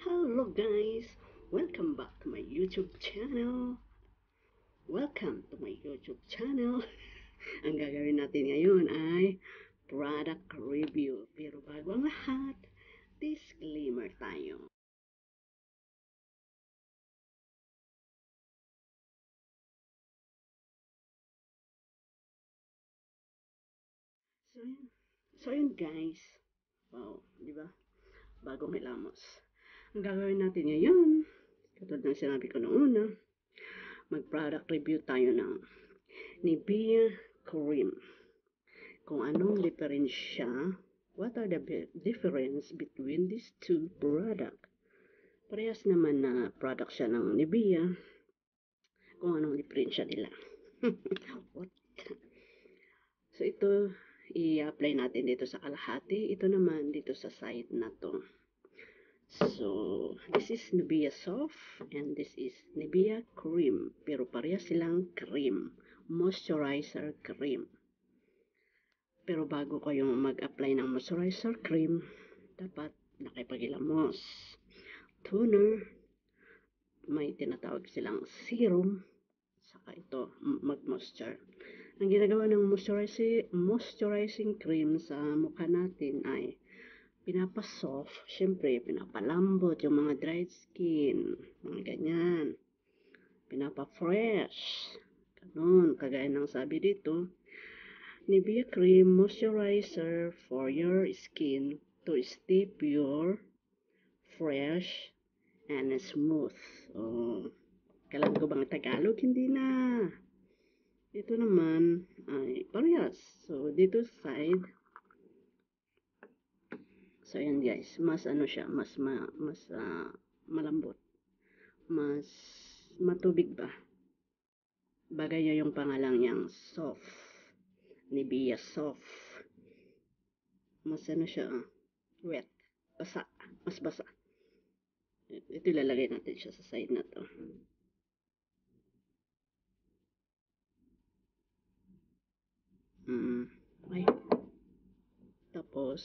Hello guys! Welcome back to my YouTube channel. Welcome to my YouTube channel. Ang gagawin natin ngayon ay product review. Pero bago ang lahat, disclaimer tayo. So yun guys. Wow, di ba? Bagong hilamos. Ang gagawin natin ngayon, katulad ng sinabi ko noong una, mag-product review tayo ng Nivea Cream. Kung anong diferensya, what are the difference between these two product? Parehas naman na product siya ng Nivea, kung anong diferensya nila. What? So ito, i-apply natin dito sa kalahati. Ito naman dito sa side na to. So, this is Nivea Soft and this is Nivea Cream. Pero parehas silang cream. Moisturizer cream. Pero bago kayo mag-apply ng moisturizer cream, dapat nakipag-ilamos. Toner, may tinatawag silang serum, saka ito, mag-moisture. Ang ginagawa ng moisturizing cream sa mukha natin ay pinapasoft, syempre pinapalambot yung mga dried skin, mga ganyan. Pinapa-fresh, ganun, kagaya ng sabi dito, Nivea Cream Moisturizer for your skin to stay pure, fresh, and smooth. Oh, kailan ko bang Tagalog? Hindi na. Ito naman ay parehas. So, dito side. So, yan guys. Mas ano siya, mas malambot. Mas matubig ba? Bagay niya yung pangalang niyang soft. Nivea Soft. Mas ano siya, wet. Basa. Mas basa. Ito ilalagay natin siya sa side na to. Ay. Tapos,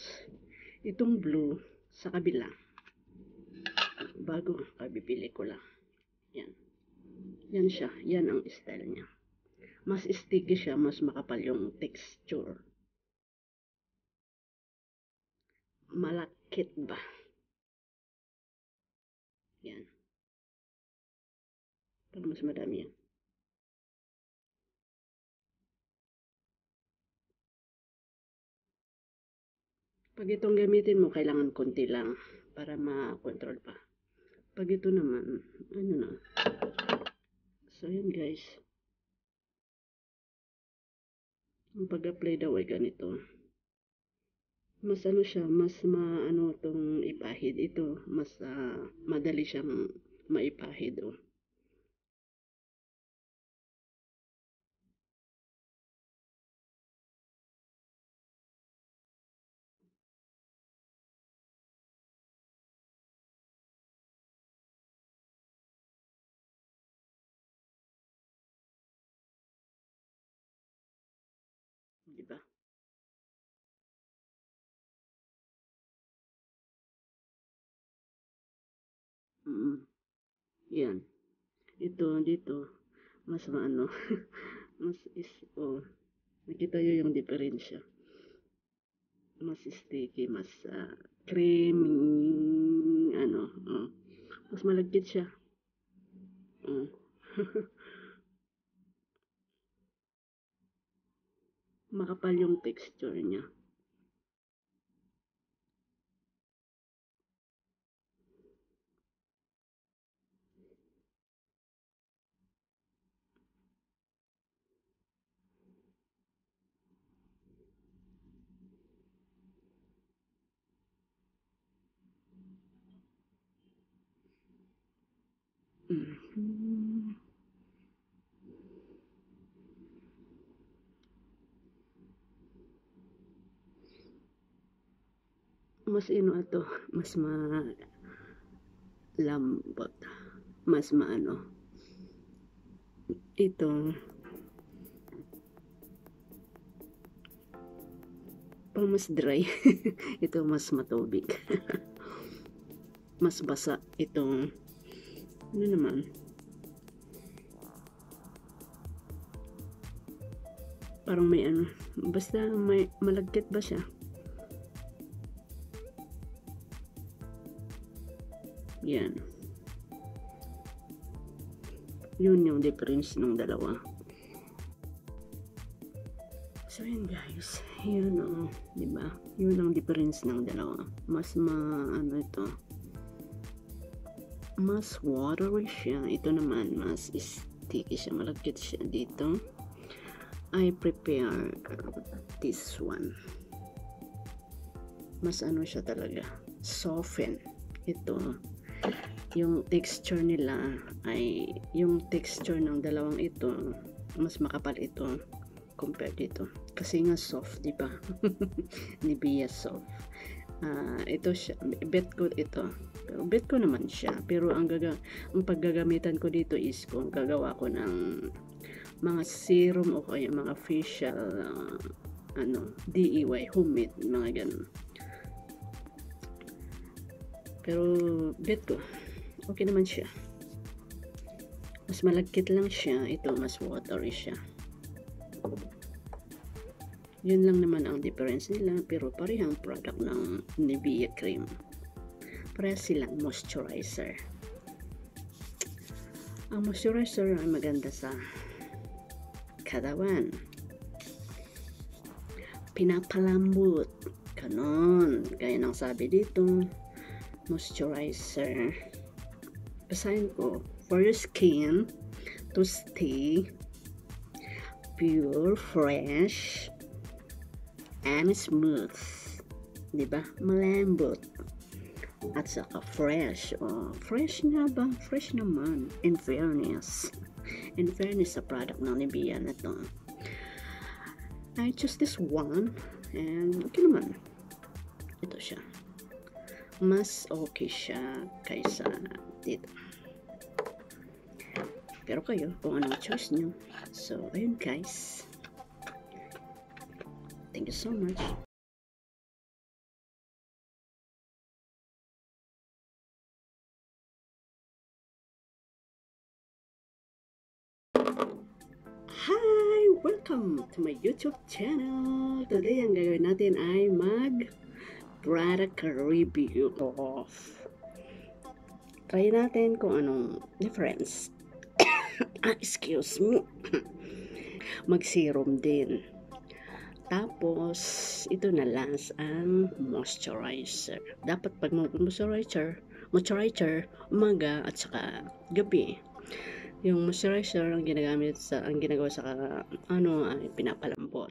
itong blue sa kabila. Bago, kabibili ko lang. Yan. Yan siya. Yan ang style niya. Mas sticky siya, mas makapal yung texture. Malakit ba? Yan. Para mas madami yan. Pag itong gamitin mo, kailangan konti lang para ma-control pa. Pag ito naman, ano na. So, yan guys. Ang pag-apply daw ay ganito. Mas ano siya, mas maano tong ipahid ito. Mas madali siyang maipahid. Oh. Diba? Yan. Ito, dito, mas maano, mas oh, nakita nyo yung diferensya. Mas sticky, mas creamy, ano, mas malagkit siya. Makapal yung texture niya. Mm-hmm. Mas ino ato, mas malambot, mas maano. Ito, pang mas dry. Ito mas matubig. mas basa itong ano naman, parang may ano, basta may malagkit ba siya. Yan. Yun yung difference ng dalawa. So yun guys, yun o, diba? Yun ang difference ng dalawa. Mas ano ito, mas watery siya. Ito naman, mas sticky siya, malagkit siya dito. I prepare this one. Mas ano siya talaga, soften. Ito, yung texture nila ay, yung texture ng dalawang ito, mas makapal ito compare dito. Kasi nga soft, di ba? Nivea soft. Ito siya, bet ko ito. Pero bet ko naman siya. Pero ang paggagamitan ko dito is kung gagawa ko ng mga serum o kaya mga facial DIY, homemade, mga ganun. Pero bet ko, okay naman siya. Mas malagkit lang siya. Ito, mas watery siya. Yun lang naman ang difference nila, pero parehang product ng Nivea cream. Parehas silang moisturizer. Ang moisturizer ay maganda sa katawan. Pinapalambot. Ganon. Gaya ng sabi dito, moisturizer. Basahin ko, for your skin to stay pure, fresh, and smooth. Diba? Malambot. At saka fresh. Oh, fresh nga ba? Fresh naman. In fairness. In fairness sa product ng Nivea na to. I choose this one. And okay naman. Ito siya. Mas okay siya kaysa dito. Pero kayo, kung anong choice nyo. So, ayun guys. Thank you so much. Hi! Welcome to my YouTube channel. Today, ang gagawin natin ay product review of. Try natin kung anong difference. Excuse me. Mag-serum din. Tapos, ito na last ang moisturizer. Dapat pag moisturizer, umaga at saka gabi. Yung moisturizer ang ginagawa sa ay pinapalambot.